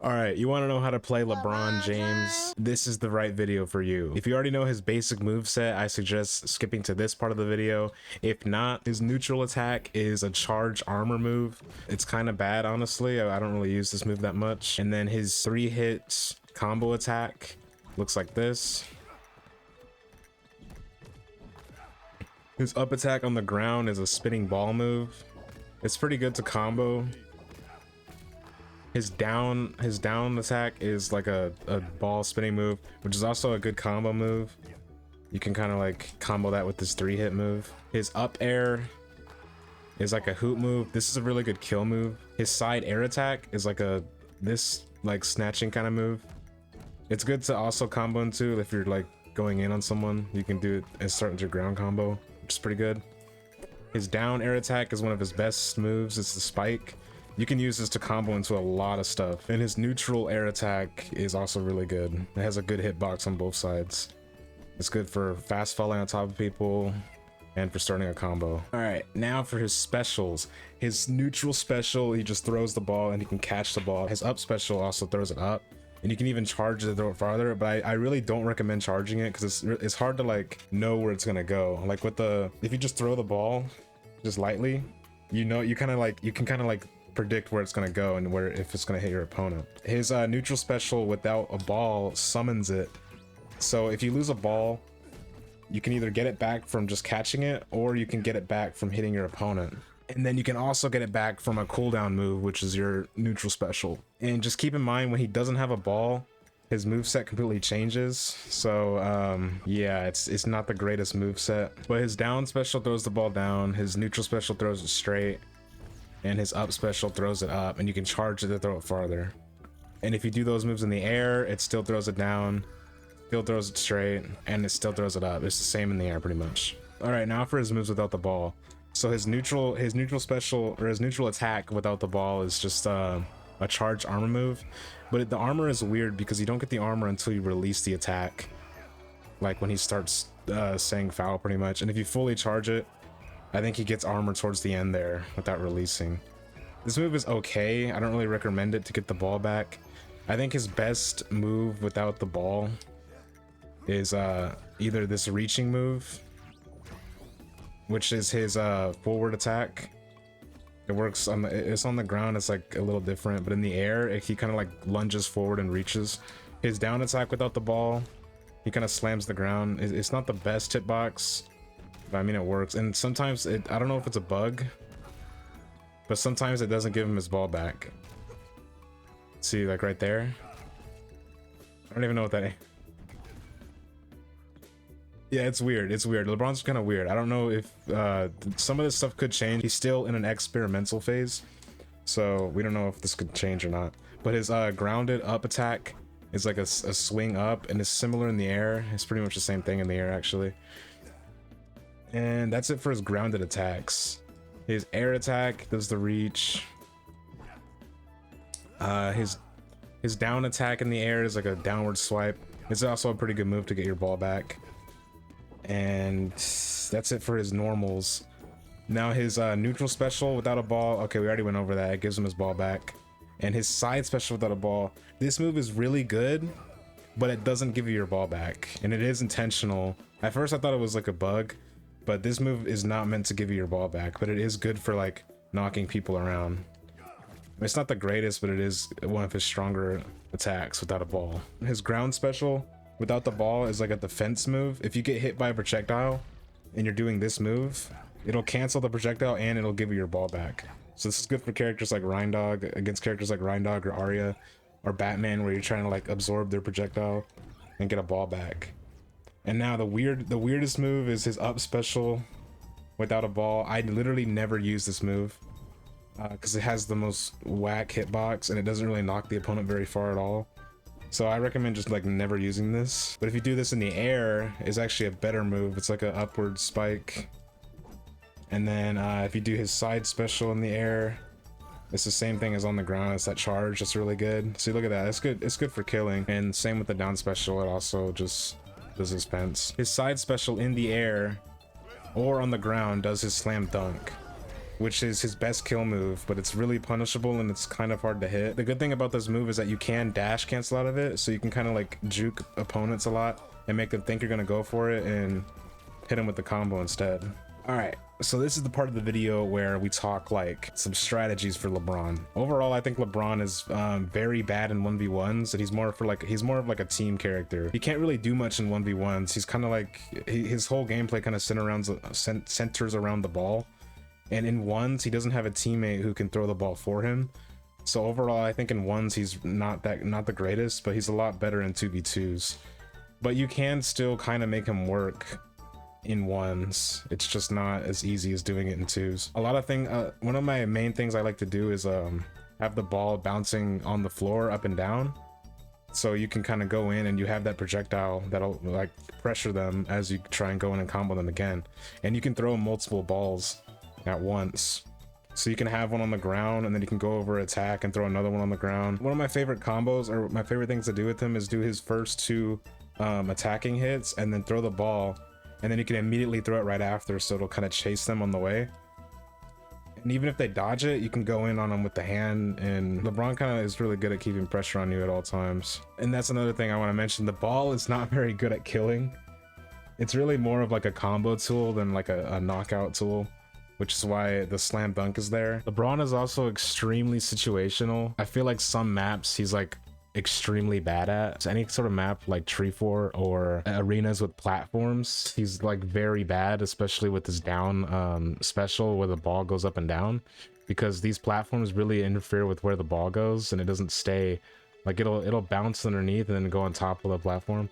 All right, you want to know how to play LeBron James? This is the right video for you. If you already know his basic move set, I suggest skipping to this part of the video. If not, his neutral attack is a charge armor move. It's kind of bad, honestly. I don't really use this move that much. And then his 3-hit combo attack looks like this. His up attack on the ground is a spinning ball move. It's pretty good to combo. His down attack is like a ball spinning move, which is also a good combo move. You can kind of like combo that with this 3-hit move. His up air is like a hoop move. This is a really good kill move. His side air attack is like this snatching kind of move. It's good to also combo into if you're like going in on someone. You can do it and start with your ground combo, which is pretty good. His down air attack is one of his best moves. It's the spike. You can use this to combo into a lot of stuff. And his neutral air attack is also really good. It has a good hitbox on both sides. It's good for fast falling on top of people and for starting a combo. All right, now for his specials. His neutral special, he just throws the ball and he can catch the ball. His up special also throws it up. And you can even charge it to throw it farther, but I really don't recommend charging it because it's hard to like know where it's gonna go. Like with if you just throw the ball just lightly, you can kind of like predict where it's going to go and if it's going to hit your opponent. His neutral special without a ball summons it. So if you lose a ball, you can either get it back from just catching it, or you can get it back from hitting your opponent. And then you can also get it back from a cooldown move, which is your neutral special. And just keep in mind, when he doesn't have a ball, his moveset completely changes. So yeah, it's not the greatest moveset. But his down special throws the ball down, his neutral special throws it straight, and his up special throws it up, and you can charge it to throw it farther. And if you do those moves in the air, it still throws it down, still throws it straight, and it still throws it up. It's the same in the air pretty much. All right, now for his moves without the ball. So his neutral special, or his neutral attack without the ball, is just a charged armor move. But the armor is weird because you don't get the armor until you release the attack, like when he starts saying foul pretty much. And if you fully charge it, I think he gets armor towards the end there without releasing. This move is okay. I don't really recommend it to get the ball back. I think his best move without the ball is either this reaching move, which is his forward attack. It works it's on the ground, it's like a little different, but in the air, he kind of like lunges forward and reaches. His down attack without the ball, he kind of slams the ground. It's not the best hitbox, but I mean it works. And sometimes I don't know if it's a bug, but sometimes it doesn't give him his ball back. See, like right there, I don't even know what that is. Yeah, it's weird. LeBron's kind of weird. I don't know if some of this stuff could change. He's still in an experimental phase, so we don't know if this could change or not. But his grounded up attack is like a swing up, and it's similar in the air. It's pretty much the same thing in the air actually. And that's it for his grounded attacks. His air attack does the reach. His down attack in the air is like a downward swipe. It's also a pretty good move to get your ball back. And that's it for his normals. Now his neutral special without a ball, okay, we already went over that. It gives him his ball back. And his side special without a ball, this move is really good, but it doesn't give you your ball back, and it is intentional. At first I thought it was like a bug, but this move is not meant to give you your ball back, but it is good for like knocking people around. It's not the greatest, but it is one of his stronger attacks without a ball. His ground special without the ball is like a defense move. If you get hit by a projectile and you're doing this move, it'll cancel the projectile and it'll give you your ball back. So this is good for characters like Reindog, against characters like Reindog or Arya or Batman, where you're trying to like absorb their projectile and get a ball back. And now the weirdest move is his up special without a ball. I literally never use this move because it has the most whack hitbox and it doesn't really knock the opponent very far at all. So I recommend just like never using this. But if you do this in the air, it's actually a better move. It's like an upward spike. And then if you do his side special in the air, it's the same thing as on the ground. It's that charge. That's really good. See, look at that. It's good. It's good for killing. And same with the down special. It also just does his fence. His side special in the air or on the ground does his slam dunk. which is his best kill move, but it's really punishable and it's kind of hard to hit. The good thing about this move is that you can dash cancel out of it, so you can kind of like juke opponents a lot and make them think you're gonna go for it and hit them with the combo instead. All right, so this is the part of the video where we talk like some strategies for LeBron. Overall, I think LeBron is very bad in 1v1s, and he's more of like a team character. He can't really do much in 1v1s. He's kind of like his whole gameplay kind of centers around the ball, and in ones he doesn't have a teammate who can throw the ball for him. So overall, I think in ones he's not the greatest, but he's a lot better in 2v2s. But you can still kind of make him work in ones. It's just not as easy as doing it in twos. One of my main things I like to do is have the ball bouncing on the floor up and down, so you can kind of go in and you have that projectile that'll like pressure them as you try and go in and combo them again. And you can throw multiple balls at once, so you can have one on the ground and then you can go over attack and throw another one on the ground. One of my favorite combos, or my favorite things to do with him, is do his first two attacking hits and then throw the ball, and then you can immediately throw it right after, so it'll kind of chase them on the way. And even if they dodge it, you can go in on them with the hand, and LeBron kind of is really good at keeping pressure on you at all times. And that's another thing I want to mention. The ball is not very good at killing. It's really more of like a combo tool than like a knockout tool, which is why the slam dunk is there. LeBron is also extremely situational. I feel like some maps he's like extremely bad at. So any sort of map like Tree4 or arenas with platforms, he's like very bad, especially with his down special where the ball goes up and down, because these platforms really interfere with where the ball goes, and it doesn't stay like it'll bounce underneath and then go on top of the platform,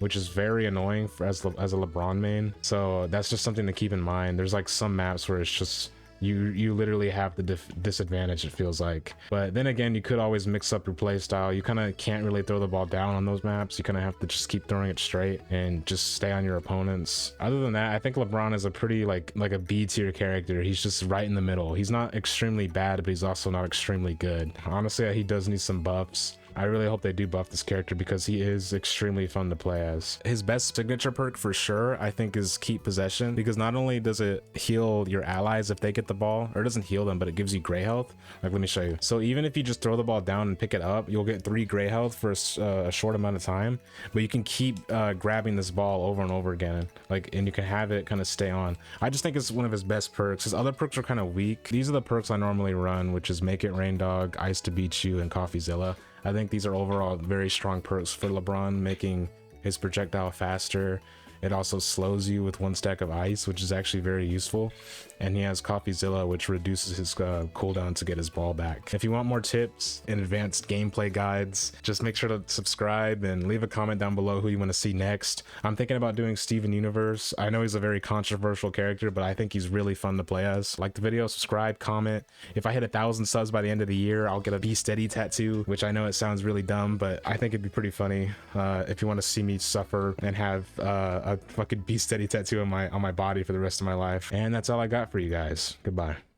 which is very annoying as a LeBron main. So that's just something to keep in mind. There's like some maps where it's just you literally have the disadvantage, it feels like. But then again, you could always mix up your play style. You kind of can't really throw the ball down on those maps. You kind of have to just keep throwing it straight and just stay on your opponents. Other than that, I think LeBron is a pretty like a B tier character. He's just right in the middle. He's not extremely bad, but he's also not extremely good. Honestly, he does need some buffs. I really hope they do buff this character because he is extremely fun to play as. His best signature perk for sure, I think, is Keep Possession, because not only does it heal your allies if they get the ball, or it doesn't heal them, but it gives you gray health. Like, let me show you. So even if you just throw the ball down and pick it up, you'll get 3 gray health for a short amount of time, but you can keep grabbing this ball over and over again, and you can have it kind of stay on. I just think it's one of his best perks. His other perks are kind of weak. These are the perks I normally run, which is Make It Rain Dog, Ice to Beat You, and CoffeeZilla. I think these are overall very strong perks for LeBron, making his projectile faster. It also slows you with 1 stack of ice, which is actually very useful. And he has CoffeeZilla, which reduces his cooldown to get his ball back. If you want more tips and advanced gameplay guides, just make sure to subscribe and leave a comment down below who you want to see next. I'm thinking about doing Steven Universe. I know he's a very controversial character, but I think he's really fun to play as. Like the video, subscribe, comment. If I hit 1,000 subs by the end of the year, I'll get a Be Steady tattoo, which I know it sounds really dumb, but I think it'd be pretty funny if you want to see me suffer and have a fucking Be Steady tattoo on my body for the rest of my life. And that's all I got for you guys. Goodbye.